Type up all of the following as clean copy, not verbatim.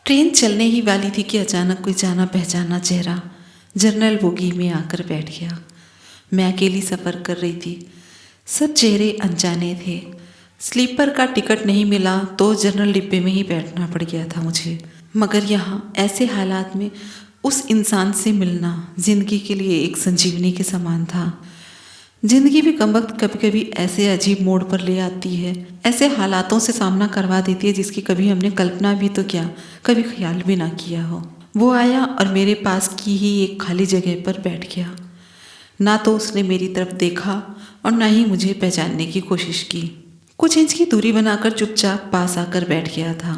Train चलने ही वाली थी कि अचानक कोई जाना पहचाना चेहरा जनरल बोगी में आकर बैठ गया। मैं अकेली सफ़र कर रही थी। सब चेहरे अनजाने थे। स्लीपर का टिकट नहीं मिला तो जनरल डिब्बे में ही बैठना पड़ गया था मुझे। मगर यहाँ ऐसे हालात में उस इंसान से मिलना ज़िंदगी के लिए एक संजीवनी के समान था। जिंदगी भी कमबख्त कभी कभी ऐसे अजीब मोड़ पर ले आती है, ऐसे हालातों से सामना करवा देती है जिसकी कभी हमने कल्पना भी तो क्या, कभी ख्याल भी ना किया हो। वो आया और मेरे पास की ही एक खाली जगह पर बैठ गया। ना तो उसने मेरी तरफ देखा और ना ही मुझे पहचानने की कोशिश की। कुछ इंच की दूरी बनाकर चुपचाप पास आकर बैठ गया था।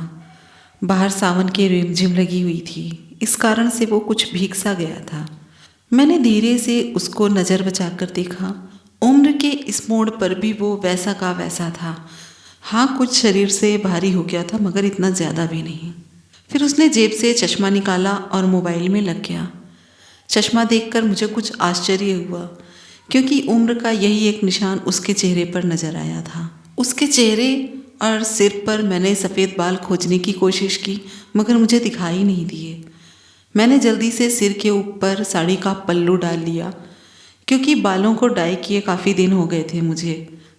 बाहर सावन की रिमझिम लगी हुई थी, इस कारण से वो कुछ भीग सा गया था। मैंने धीरे से उसको नज़र बचाकर देखा। उम्र के इस मोड़ पर भी वो वैसा का वैसा था। हाँ, कुछ शरीर से भारी हो गया था मगर इतना ज़्यादा भी नहीं। फिर उसने जेब से चश्मा निकाला और मोबाइल में लग गया। चश्मा देखकर मुझे कुछ आश्चर्य हुआ क्योंकि उम्र का यही एक निशान उसके चेहरे पर नज़र आया था। उसके चेहरे और सिर पर मैंने सफ़ेद बाल खोजने की कोशिश की मगर मुझे दिखाई नहीं दिए। मैंने जल्दी से सिर के ऊपर साड़ी का पल्लू डाल लिया क्योंकि बालों को डाई किए काफ़ी दिन हो गए थे मुझे।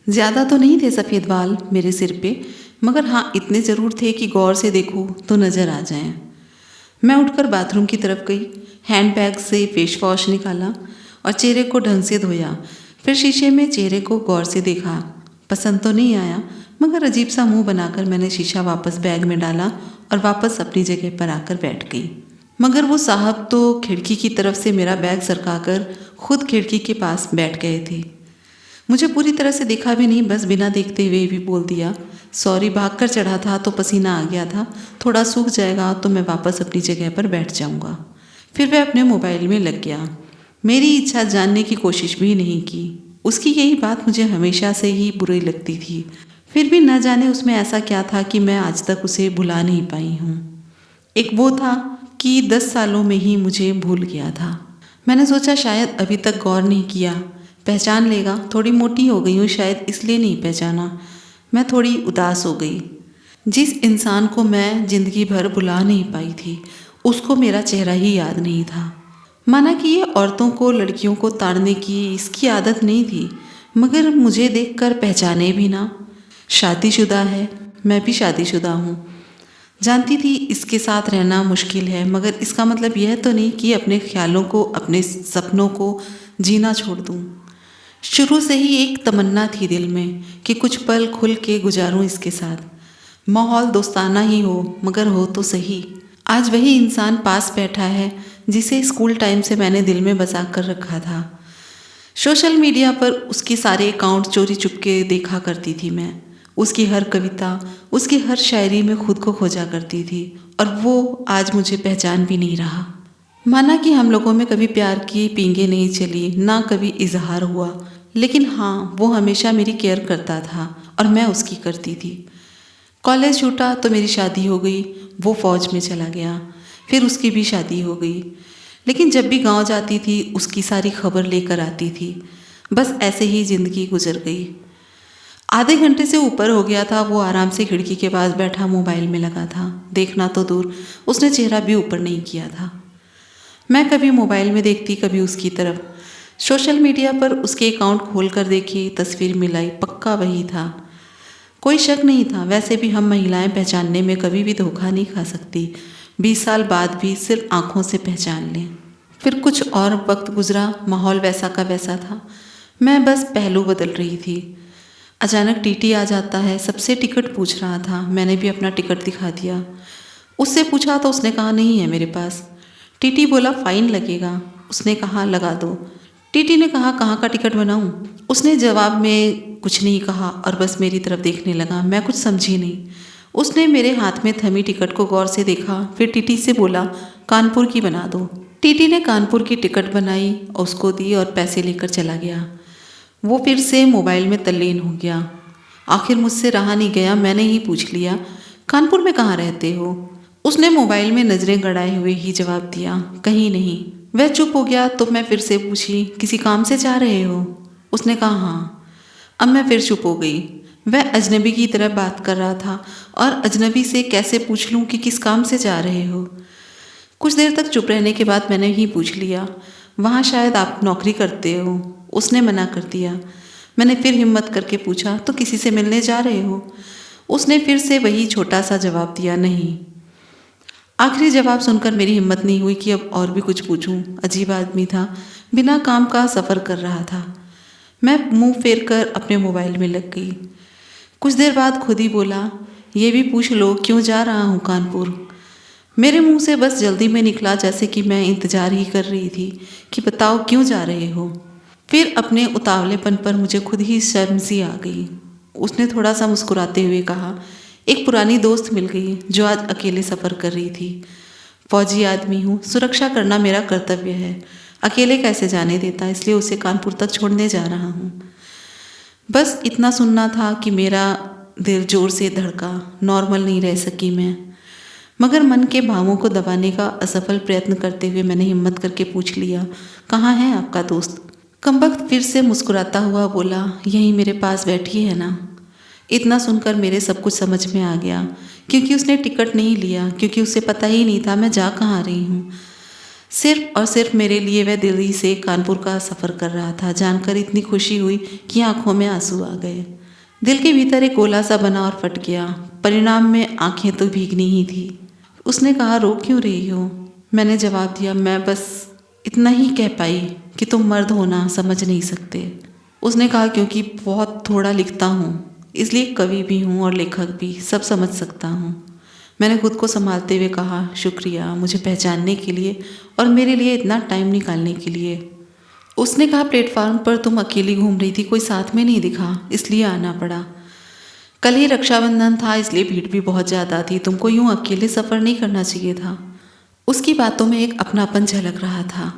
ज़्यादा तो नहीं थे सफ़ेद बाल मेरे सिर पे, मगर हाँ इतने ज़रूर थे कि गौर से देखूँ तो नज़र आ जाएं। मैं उठकर बाथरूम की तरफ गई, हैंडबैग से फेस वॉश निकाला और चेहरे को ढंग से धोया। फिर शीशे में चेहरे को गौर से देखा। पसंद तो नहीं आया मगर अजीब सा मुंह बनाकर मैंने शीशा वापस बैग में डाला और वापस अपनी जगह पर आकर बैठ गई। मगर वो साहब तो खिड़की की तरफ से मेरा बैग सरकाकर खुद खिड़की के पास बैठ गए थे। मुझे पूरी तरह से देखा भी नहीं, बस बिना देखते हुए भी बोल दिया, सॉरी, भागकर चढ़ा था तो पसीना आ गया था, थोड़ा सूख जाएगा तो मैं वापस अपनी जगह पर बैठ जाऊंगा। फिर वह अपने मोबाइल में लग गया। मेरी इच्छा जानने की कोशिश भी नहीं की। उसकी यही बात मुझे हमेशा से ही बुरी लगती थी। फिर भी न जाने उसमें ऐसा क्या था कि मैं आज तक उसे भुला नहीं पाई हूँ। एक वो था कि 10 सालों में ही मुझे भूल गया था। मैंने सोचा शायद अभी तक गौर नहीं किया, पहचान लेगा। थोड़ी मोटी हो गई हूँ शायद इसलिए नहीं पहचाना। मैं थोड़ी उदास हो गई। जिस इंसान को मैं जिंदगी भर भुला नहीं पाई थी उसको मेरा चेहरा ही याद नहीं था। माना कि ये औरतों को, लड़कियों को ताड़ने की इसकी आदत नहीं थी, मगर मुझे देखकर पहचाने भी ना। शादीशुदा है, मैं भी शादीशुदा हूँ। जानती थी इसके साथ रहना मुश्किल है, मगर इसका मतलब यह तो नहीं कि अपने ख्यालों को, अपने सपनों को जीना छोड़ दूँ। शुरू से ही एक तमन्ना थी दिल में कि कुछ पल खुल के गुजारूं इसके साथ। माहौल दोस्ताना ही हो मगर हो तो सही। आज वही इंसान पास बैठा है जिसे स्कूल टाइम से मैंने दिल में बसा कर रखा था। सोशल मीडिया पर उसके सारे अकाउंट चोरी चुपके देखा करती थी मैं। उसकी हर कविता, उसकी हर शायरी में खुद को खोजा करती थी और वो आज मुझे पहचान भी नहीं रहा। माना कि हम लोगों में कभी प्यार की पींगे नहीं चली, ना कभी इजहार हुआ, लेकिन हाँ वो हमेशा मेरी केयर करता था और मैं उसकी करती थी। कॉलेज छूटा तो मेरी शादी हो गई, वो फौज में चला गया, फिर उसकी भी शादी हो गई। लेकिन जब भी गांव जाती थी उसकी सारी खबर लेकर आती थी। बस ऐसे ही ज़िंदगी गुजर गई। आधे घंटे से ऊपर हो गया था वो आराम से खिड़की के पास बैठा मोबाइल में लगा था। देखना तो दूर, उसने चेहरा भी ऊपर नहीं किया था। मैं कभी मोबाइल में देखती, कभी उसकी तरफ। सोशल मीडिया पर उसके अकाउंट खोल कर देखी, तस्वीर मिलाई, पक्का वही था। कोई शक नहीं था। वैसे भी हम महिलाएं पहचानने में कभी भी धोखा नहीं खा सकती। 20 साल बाद भी सिर्फ आंखों से पहचान लें। फिर कुछ और वक्त गुजरा, माहौल वैसा का वैसा था। मैं बस पहलू बदल रही थी। अचानक टीटी आ जाता है, सबसे टिकट पूछ रहा था। मैंने भी अपना टिकट दिखा दिया। उससे पूछा तो उसने कहा नहीं है मेरे पास। टीटी बोला फाइन लगेगा। उसने कहा लगा दो। टीटी ने कहा कहाँ का टिकट बनाऊं? उसने जवाब में कुछ नहीं कहा और बस मेरी तरफ देखने लगा। मैं कुछ समझी नहीं। उसने मेरे हाथ में थमी टिकट को गौर से देखा, फिर टीटी से बोला कानपुर की बना दो। टीटी ने कानपुर की टिकट बनाई और उसको दी और पैसे लेकर चला गया। वो फिर से मोबाइल में तल्लीन हो गया। आखिर मुझसे रहा नहीं गया, मैंने ही पूछ लिया कानपुर में कहाँ रहते हो? उसने मोबाइल में नज़रें गड़ाए हुए ही जवाब दिया कहीं नहीं। वह चुप हो गया तो मैं फिर से पूछी किसी काम से जा रहे हो? उसने कहा हाँ। अब मैं फिर चुप हो गई। वह अजनबी की तरह बात कर रहा था और अजनबी से कैसे पूछ लूं कि किस काम से जा रहे हो। कुछ देर तक चुप रहने के बाद मैंने ही पूछ लिया, वहाँ शायद आप नौकरी करते हो। उसने मना कर दिया। मैंने फिर हिम्मत करके पूछा, तो किसी से मिलने जा रहे हो? उसने फिर से वही छोटा सा जवाब दिया, नहीं। आखिरी जवाब सुनकर मेरी हिम्मत नहीं हुई कि अब और भी कुछ पूछूं। अजीब आदमी था, बिना काम का सफ़र कर रहा था। मैं मुंह फेर कर अपने मोबाइल में लग गई। कुछ देर बाद खुद ही बोला, ये भी पूछ लो क्यों जा रहा हूँ कानपुर। मेरे मुंह से बस जल्दी में निकला, जैसे कि मैं इंतज़ार ही कर रही थी कि बताओ क्यों जा रहे हो। फिर अपने उतावलेपन पर मुझे खुद ही शर्म सी आ गई। उसने थोड़ा सा मुस्कुराते हुए कहा, एक पुरानी दोस्त मिल गई जो आज अकेले सफ़र कर रही थी। फौजी आदमी हूँ, सुरक्षा करना मेरा कर्तव्य है। अकेले कैसे जाने देता, इसलिए उसे कानपुर तक छोड़ने जा रहा हूँ। बस इतना सुनना था कि मेरा दिल जोर से धड़का। नॉर्मल नहीं रह सकी मैं, मगर मन के भावों को दबाने का असफल प्रयत्न करते हुए मैंने हिम्मत करके पूछ लिया, कहाँ है आपका दोस्त? कमबख्त फिर से मुस्कुराता हुआ बोला, यहीं मेरे पास बैठी है ना। इतना सुनकर मेरे सब कुछ समझ में आ गया, क्योंकि उसने टिकट नहीं लिया, क्योंकि उसे पता ही नहीं था मैं जा कहाँ रही हूँ। सिर्फ और सिर्फ मेरे लिए वह दिल्ली से कानपुर का सफ़र कर रहा था। जानकर इतनी खुशी हुई कि आंखों में आंसू आ गए। दिल के भीतर एक गोला सा बना और फट गया। परिणाम में आंखें तो भीगनी ही थी। उसने कहा, रो क्यों रही हो? मैंने जवाब दिया, मैं बस इतना ही कह पाई कि तुम मर्द होना समझ नहीं सकते। उसने कहा, क्योंकि बहुत थोड़ा लिखता हूँ, इसलिए कवि भी हूँ और लेखक भी, सब समझ सकता हूँ। मैंने खुद को संभालते हुए कहा, शुक्रिया मुझे पहचानने के लिए और मेरे लिए इतना टाइम निकालने के लिए। उसने कहा, प्लेटफार्म पर तुम अकेली घूम रही थी, कोई साथ में नहीं दिखा, इसलिए आना पड़ा। कल ही रक्षाबंधन था, इसलिए भीड़ भी बहुत ज़्यादा थी। तुमको यूँ अकेले सफ़र नहीं करना चाहिए था। उसकी बातों में एक अपनापन झलक रहा था।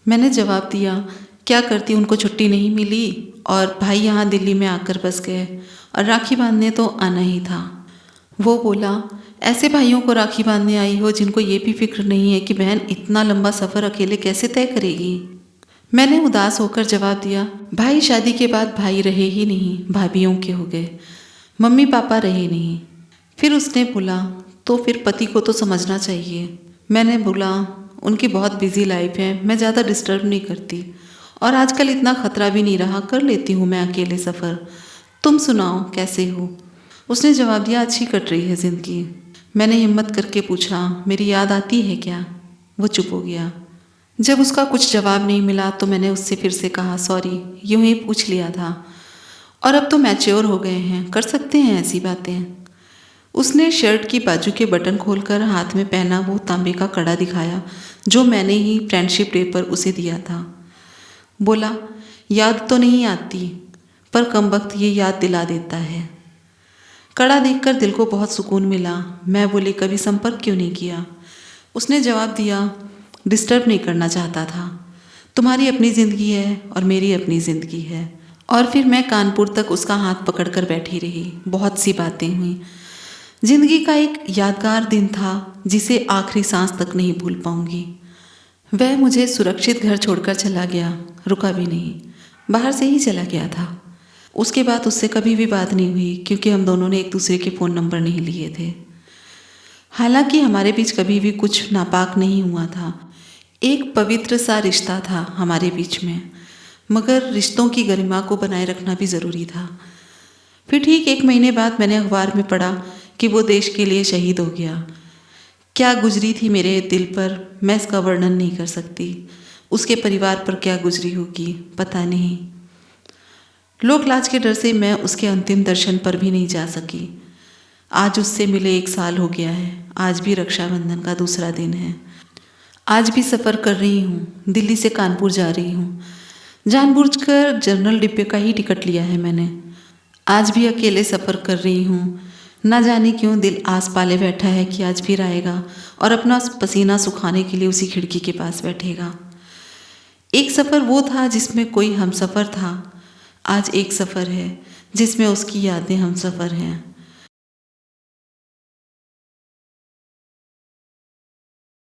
मैंने जवाब दिया, क्या करती, उनको छुट्टी नहीं मिली और भाई यहाँ दिल्ली में आकर बस गए और राखी बांधने तो आना ही था। वो बोला, ऐसे भाइयों को राखी बांधने आई हो जिनको ये भी फिक्र नहीं है कि बहन इतना लंबा सफ़र अकेले कैसे तय करेगी। मैंने उदास होकर जवाब दिया, भाई शादी के बाद भाई रहे ही नहीं, भाभीयों के हो गए, मम्मी पापा रहे नहीं। फिर उसने बोला, तो फिर पति को तो समझना चाहिए। मैंने बोला, उनकी बहुत बिजी लाइफ है, मैं ज़्यादा डिस्टर्ब नहीं करती और आजकल इतना ख़तरा भी नहीं रहा, कर लेती हूँ मैं अकेले सफ़र। तुम सुनाओ कैसे हो? उसने जवाब दिया, अच्छी कट रही है ज़िंदगी। मैंने हिम्मत करके पूछा, मेरी याद आती है क्या? वो चुप हो गया। जब उसका कुछ जवाब नहीं मिला तो मैंने उससे फिर से कहा, सॉरी, यूं ही पूछ लिया था और अब तो मैच्योर हो गए हैं, कर सकते हैं ऐसी बातें। उसने शर्ट की बाजू के बटन खोलकर हाथ में पहना वो तांबे का कड़ा दिखाया जो मैंने ही फ्रेंडशिप डे पर उसे दिया था। बोला, याद तो नहीं आती पर कमबख्त ये याद दिला देता है। कड़ा देखकर दिल को बहुत सुकून मिला। मैं बोली, कभी संपर्क क्यों नहीं किया? उसने जवाब दिया, डिस्टर्ब नहीं करना चाहता था। तुम्हारी अपनी ज़िंदगी है और मेरी अपनी ज़िंदगी है। और फिर मैं कानपुर तक उसका हाथ पकड़कर बैठी रही। बहुत सी बातें हुई। जिंदगी का एक यादगार दिन था जिसे आखिरी सांस तक नहीं भूल पाऊंगी। वह मुझे सुरक्षित घर छोड़कर चला गया, रुका भी नहीं, बाहर से ही चला गया था। उसके बाद उससे कभी भी बात नहीं हुई क्योंकि हम दोनों ने एक दूसरे के फ़ोन नंबर नहीं लिए थे। हालांकि हमारे बीच कभी भी कुछ नापाक नहीं हुआ था। एक पवित्र सा रिश्ता था हमारे बीच में, मगर रिश्तों की गरिमा को बनाए रखना भी ज़रूरी था। फिर ठीक 1 महीने बाद मैंने अखबार में पढ़ा कि वो देश के लिए शहीद हो गया। क्या गुजरी थी मेरे दिल पर, मैं इसका वर्णन नहीं कर सकती। उसके परिवार पर क्या गुजरी होगी पता नहीं। लोक लाज के डर से मैं उसके अंतिम दर्शन पर भी नहीं जा सकी। आज उससे मिले 1 साल हो गया है। आज भी रक्षाबंधन का दूसरा दिन है। आज भी सफ़र कर रही हूँ, दिल्ली से कानपुर जा रही हूँ। जानबूझकर जनरल डिब्बे का ही टिकट लिया है मैंने। आज भी अकेले सफ़र कर रही हूँ। ना जाने क्यों दिल आस पाले बैठा है कि आज फिर आएगा और अपना पसीना सुखाने के लिए उसी खिड़की के पास बैठेगा। एक सफ़र वो था जिसमें कोई हमसफ़र था। आज एक सफ़र है जिसमें उसकी यादें हमसफ़र हैं।